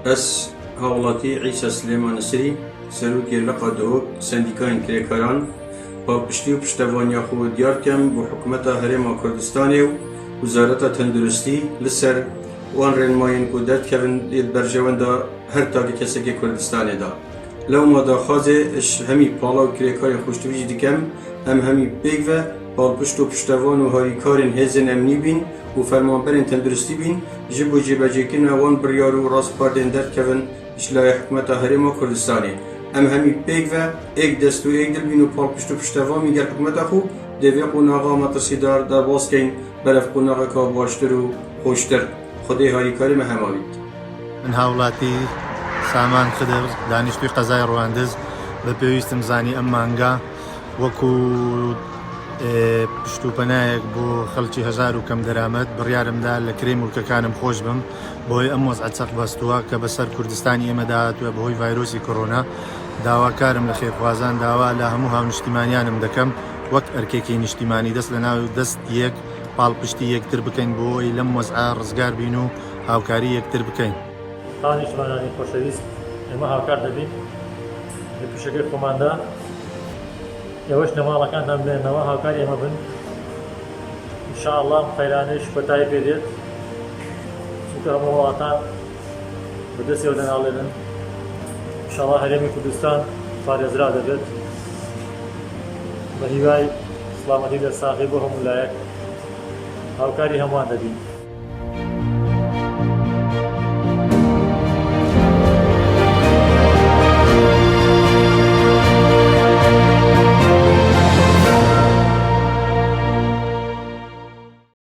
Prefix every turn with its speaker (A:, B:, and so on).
A: ئەس هاوڵاتی عیسا سلێمان نسری سەرۆکی لقا دۆک سندیکایên کرێکاران پاپشتی و پشتەوانیا خۆ دیار بکەم بۆ حکوومەتا هەرێما کوردستانê û وزارەتا تەندروستî li ser wan rênmayên ku derdkevin berjewenda her takî kesekê Kurdistanê da. Lewma daxwazê eş hemî pala û kirêkarên xweştî jî dikem em hemî pêk ve palpişt û piştevan û harîkarên hêzên emnî bîn û fermanberên tenduristî bîn ji bo cêbecêkirina wan biryar û rastpardên derdkevin îşlayê hikûmeta Herêma Kurdistanê. Em hemî pêk ve êk dest û êk dil bîn û palpişt û piştevan bîn gel hikûmeta xwe devê qonaxa metirsîdar derbas bikein berev qonaqeka baştir û xweştir. Xwedê harîkarî me hema bît.
B: من هاوڵاتی سامان خدر دانیشتوی قەزای ڕەواندز بە پێویستم زانی ئەم مانگا وەکو پشتوپەنایەک بۆ خەڵکی هەژار و کەم دەرامەت بڕیارمدا لە کرێ مولکەکانم خۆش بم بۆی ئەم وەزعە چەق بەستووە کە بەسەر کوردستانی ئێمەدا هاتووە بەهۆی ڤایرۆسی کۆڕۆنا. داواکارم لە خێرخوازان داوا لە هەموو هاونیشتیمانیانم دەکەم وەک ئەرکێکی نیشتیمانی دەست لە ناو دەست یەک پاڵپشتی یەکتر بکەین بۆی لەم وەزعە ڕزگار بین و هاوکاری یەکتر بکەین.
C: هاونیشتمانانی خۆشەویست ئێمە هاوکار دەبین لە پیشەکەی خۆماندا ئێوەش نەماڵەکانتان بڵێنەوە هاوکاری ئێمە بن ئینشاءڵڵا خەیرانەیش کۆتایی پێ دێت چونکە هەموو وڵاتان بەدەستیەوە دەناڵێنن ئینشاءڵڵا هەرێمی کوردستان پارێزرا دەبێت بە هیوای سڵامەتی دەرساغی بۆ هەموو لایەک هاوکاری هەمووان دەبین.